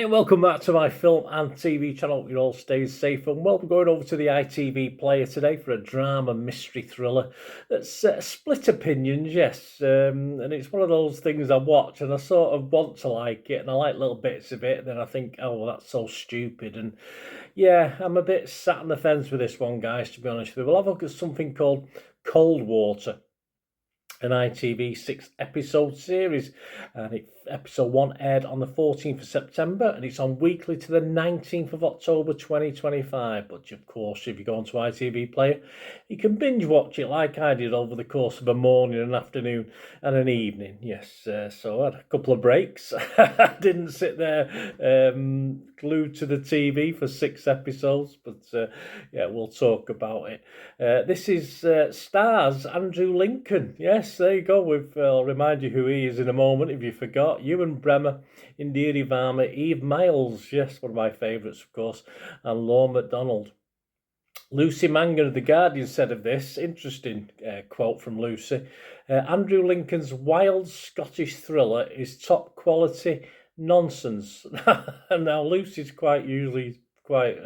Hi and welcome back to my film and TV channel. You all stay safe and well. We're going over to the ITV player today for a drama mystery thriller that's split opinions, yes. And it's one of those things I watch and I sort of want to like it and I like little bits of it. And then I think, oh, well, that's so stupid. And yeah, I'm a bit sat on the fence with this one, guys, to be honest with you. We'll have a look at something called Coldwater, an ITV 6-episode series, and episode 1 aired on the 14th of September, and it's on weekly to the 19th of October 2025. But of course, if you go onto ITV Player, you can binge watch it like I did over the course of a morning, an afternoon, and an evening. Yes, so I had a couple of breaks. I didn't sit there glued to the TV for 6 episodes, but yeah, we'll talk about it. This is stars Andrew Lincoln. Yes, there you go. I'll remind you who he is in a moment if you forgot. Ewan Bremer, Indira Varma, Eve Miles, yes, one of my favourites, of course, and Laura MacDonald. Lucy Mangan of The Guardian said of this, interesting quote from Lucy, Andrew Lincoln's wild Scottish thriller is top quality nonsense. And now Lucy's usually quite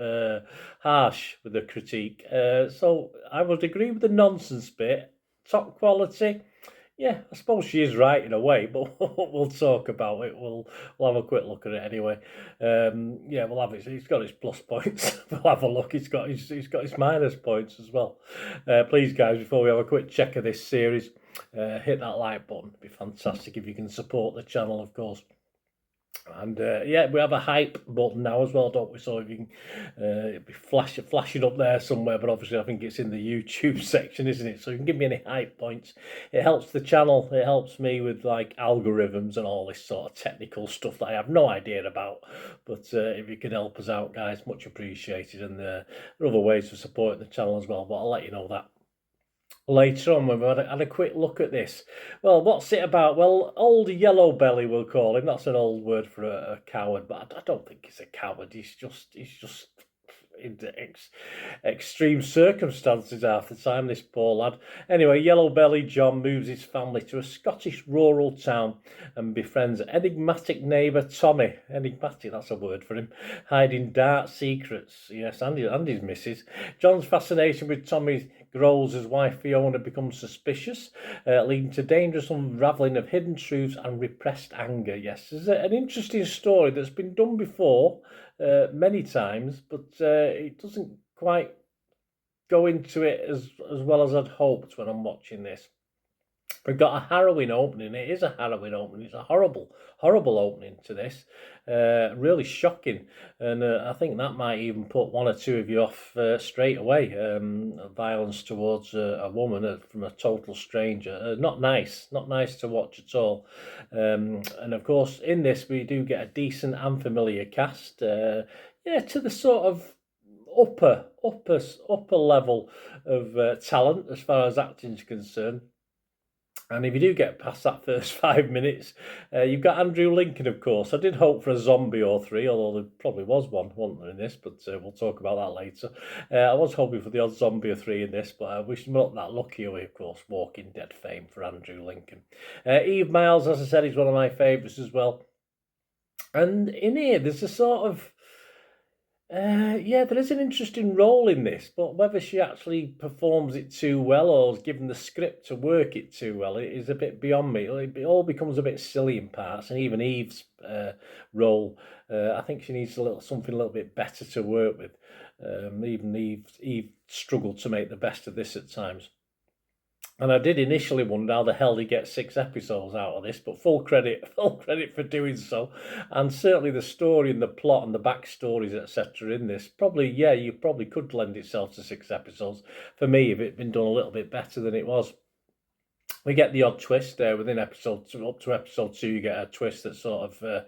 harsh with the critique. So I would agree with the nonsense bit. Top quality, yeah, I suppose she is right in a way, but we'll talk about it. We'll have a quick look at it anyway. Yeah, we'll have it. He's got his plus points. We'll have a look. He's got his minus points as well. Please, guys, before we have a quick check of this series, hit that like button. It'd be fantastic if you can support the channel, of course. And yeah, we have a hype button now as well, don't we? So if you can, it'll be flashing up there somewhere, but obviously I think it's in the YouTube section, isn't it? So you can give me any hype points. It helps the channel. It helps me with like algorithms and all this sort of technical stuff that I have no idea about. But if you can help us out, guys, much appreciated. And there are other ways of supporting the channel as well, but I'll let you know that later on when we've had a quick look at this. Well, what's it about? Well, old Yellow Belly, we'll call him. That's an old word for a coward, but I don't think he's a coward. He's just in extreme circumstances half the time, this poor lad. Anyway, Yellow Belly John moves his family to a Scottish rural town and befriends enigmatic neighbour Tommy. Enigmatic, that's a word for him. Hiding dark secrets. Yes, and his missus. John's fascination with Tommy grows as wife Fiona becomes suspicious, leading to dangerous unravelling of hidden truths and repressed anger. Yes, there's an interesting story that's been done before many times, but it doesn't quite go into it as well as I'd hoped when I'm watching this. We've got a harrowing opening. It is a harrowing opening. It's a horrible opening to this. Really shocking. And I think that might even put one or two of you off straight away. Violence towards a woman from a total stranger. Not nice. Not nice to watch at all. And of course, in this, we do get a decent and familiar cast. Yeah, to the sort of upper level of talent as far as acting is concerned. And if you do get past that first 5 minutes, you've got Andrew Lincoln, of course. I did hope for a zombie or three, although there probably was one, wasn't there, in this, but we'll talk about that later. I was hoping for the odd zombie or three in this, but I wish not that lucky away, of course, Walking Dead fame for Andrew Lincoln. Eve Miles, as I said, is one of my favourites as well. And in here, there's a sort of yeah, there is an interesting role in this, but whether she actually performs it too well or is given the script to work it too well, it is a bit beyond me. It all becomes a bit silly in parts, and even Eve's role, I think she needs something a little bit better to work with. Even Eve struggled to make the best of this at times. And I did initially wonder how the hell he gets 6 episodes out of this, but full credit for doing so. And certainly the story and the plot and the backstories, etc. in this, you probably could lend itself to 6 episodes. For me, if it'd been done a little bit better than it was. We get the odd twist within episode 2, up to episode 2, you get a twist that sort of,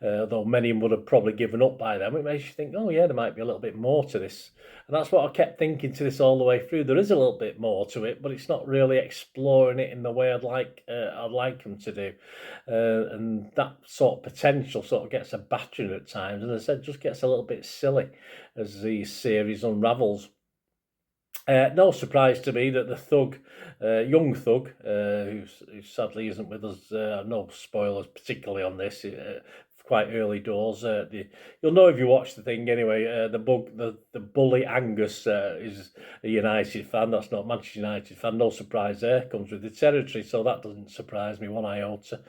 though many would have probably given up by then, it makes you think, oh yeah, there might be a little bit more to this. And that's what I kept thinking to this all the way through. There is a little bit more to it, but it's not really exploring it in the way I'd like them to do. And that sort of potential sort of gets a battering at times. And as I said, just gets a little bit silly as the series unravels. No surprise to me that the thug, young thug, who sadly isn't with us, no spoilers particularly on this, quite early doors. You'll know if you watch the thing anyway. The bully Angus is a United fan. That's not Manchester United fan. No surprise there. Comes with the territory, so that doesn't surprise me one iota.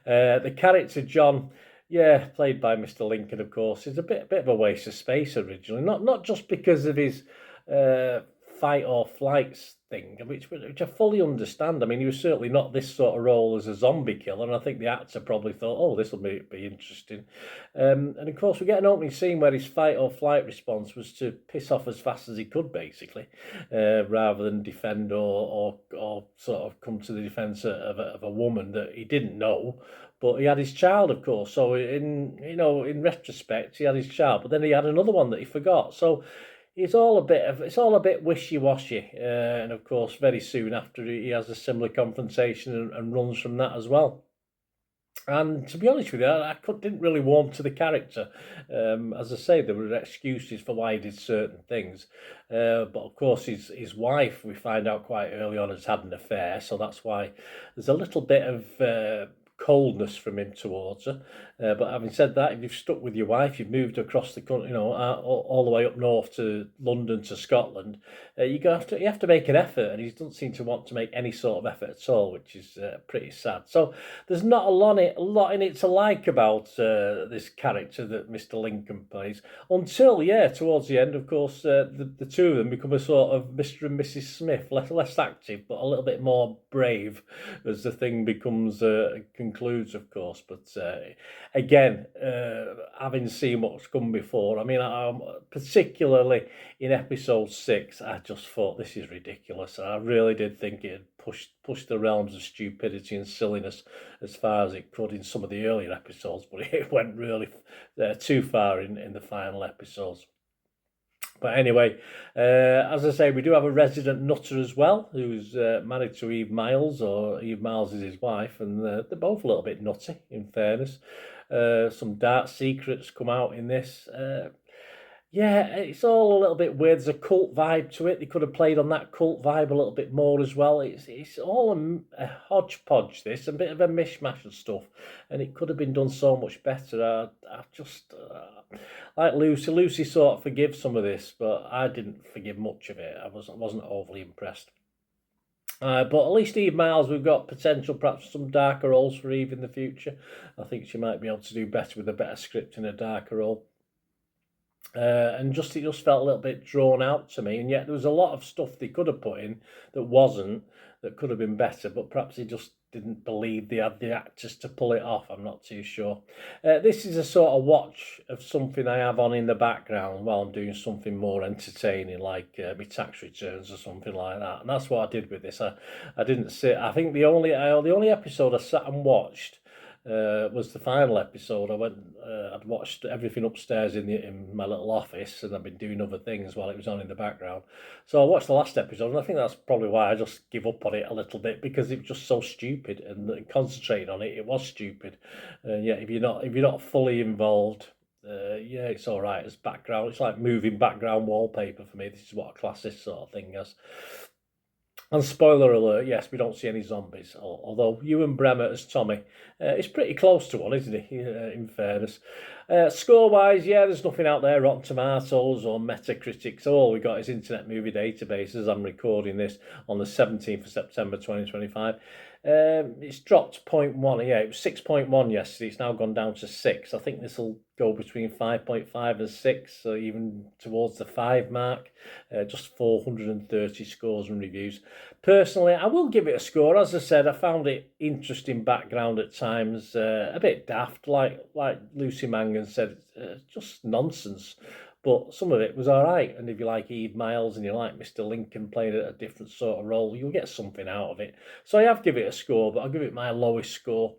The character John. Yeah, played by Mr. Lincoln, of course, is a bit of a waste of space originally. Not just because of his fight or flights thing, which I fully understand. I mean, he was certainly not this sort of role as a zombie killer, and I think the actor probably thought, oh, this will be interesting. And of course, we get an opening scene where his fight or flight response was to piss off as fast as he could, basically, rather than defend or sort of come to the defence of a woman that he didn't know. But he had his child, of course. So in retrospect, he had his child, but then he had another one that he forgot. So it's all a bit wishy-washy, and of course, very soon after he has a similar confrontation and runs from that as well. And to be honest with you, didn't really warm to the character. As I say, there were excuses for why he did certain things, but of course, his wife, we find out quite early on, has had an affair, so that's why there's a little bit of coldness from him towards her. But having said that, if you've stuck with your wife, you've moved across the country, all the way up north to London to Scotland, you have to make an effort, and he doesn't seem to want to make any sort of effort at all, which is pretty sad. So there's not a lot in it to like about this character that Mr. Lincoln plays, until towards the end, of course, the two of them become a sort of Mr. and Mrs. Smith, less active but a little bit more brave as the thing becomes concludes, of course. But again, having seen what's come before, I mean, particularly in episode 6, I just thought this is ridiculous. I really did think it had pushed the realms of stupidity and silliness as far as it could in some of the earlier episodes, but it went really too far in the final episodes. But anyway, as I say, we do have a resident nutter as well, who's married to Eve Miles, or Eve Miles is his wife, and they're both a little bit nutty, in fairness. Some dark secrets come out in this. It's all a little bit weird. There's a cult vibe to it. They could have played on that cult vibe a little bit more as well. It's all a hodgepodge, this, a bit of a mishmash of stuff, and it could have been done so much better. I just like Lucy. Lucy sort of forgives some of this, but I didn't forgive much of it. I wasn't overly impressed. But at least Eve Miles, we've got potential, perhaps some darker roles for Eve in the future. I think she might be able to do better with a better script in a darker role. And it just felt a little bit drawn out to me, and yet there was a lot of stuff they could have put in that could have been better, but perhaps they just didn't believe they had the actors to pull it off. I'm not too sure. This is a sort of watch of something I have on in the background while I'm doing something more entertaining, like my tax returns or something like that, and that's what I did with this. I didn't sit. I think the only episode I sat and watched was the final episode. I'd watched everything upstairs in my little office, and I've been doing other things while it was on in the background. So I watched the last episode, and I think that's probably why I just give up on it a little bit, because it was just so stupid, and concentrating on it, it was stupid. If you're not fully involved, it's all right as background. It's like moving background wallpaper for me. This is what I class this sort of thing as. And spoiler alert, yes, we don't see any zombies, although Ewan Bremer as Tommy is pretty close to one, isn't he, in fairness. Score-wise, there's nothing out there, Rotten Tomatoes or Metacritic, so all we got is Internet Movie Database as I'm recording this on the 17th of September 2025. It's dropped 0.1. It was 6.1 yesterday. It's now gone down to 6. I think this will go between 5.5 and 6, so even towards the 5 mark. Just 430 scores and reviews. Personally, I will give it a score. As I said, I found it interesting background at times, a bit daft, like Lucy Mangan said, just nonsense. But some of it was all right, and if you like Eve Miles and you like Mr. Lincoln playing a different sort of role, you'll get something out of it. So I have given it a score, but I'll give it my lowest score.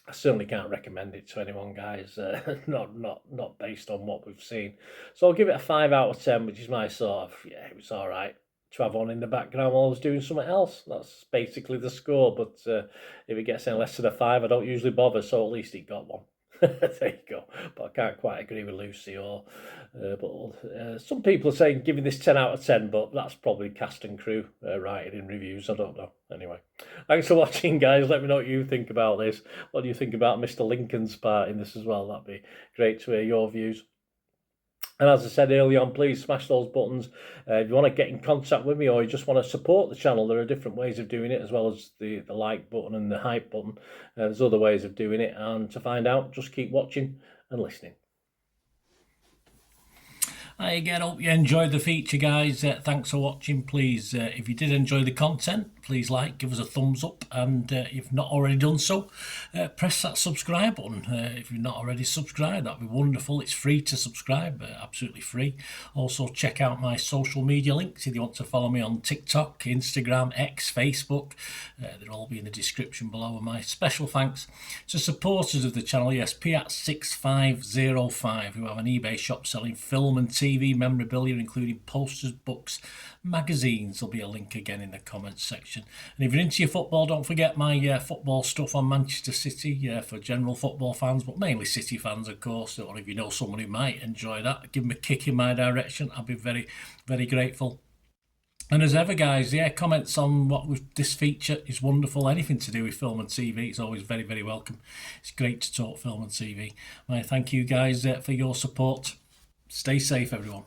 I certainly can't recommend it to anyone, guys, not based on what we've seen. So I'll give it a 5 out of 10, which is my sort of, it was all right to have on in the background while I was doing something else. That's basically the score, but if it gets any less than a 5, I don't usually bother, so at least it got one. There you go. But I can't quite agree with Lucy. But some people are saying giving this 10 out of 10, but that's probably cast and crew writing in reviews. I don't know. Anyway, thanks for watching, guys. Let me know what you think about this. What do you think about Mr. Lincoln's part in this as well? That'd be great to hear your views. And as I said earlier on, please smash those buttons. If you want to get in contact with me or you just want to support the channel, there are different ways of doing it, as well as the like button and the hype button. There's other ways of doing it. And to find out, just keep watching and listening. Hi again, hope you enjoyed the feature, guys. Thanks for watching. Please, if you did enjoy the content, please give us a thumbs up, and if you've not already done so, press that subscribe button. If you've not already subscribed, that'd be wonderful. It's free to subscribe, absolutely free. Also, check out my social media links if you want to follow me on TikTok, Instagram, X, Facebook. They'll all be in the description below. And my special thanks to supporters of the channel, yes, Piat6505, who have an eBay shop selling film and TV memorabilia, including posters, books, magazines. There'll be a link again in the comments section. And if you're into your football, don't forget my football stuff on Manchester City for general football fans, but mainly City fans, of course. Or if you know someone who might enjoy that, give them a kick in my direction. I'll be very, very grateful. And as ever, guys, comments on this feature is wonderful. Anything to do with film and TV is always very, very welcome. It's great to talk film and TV. I thank you guys for your support. Stay safe, everyone.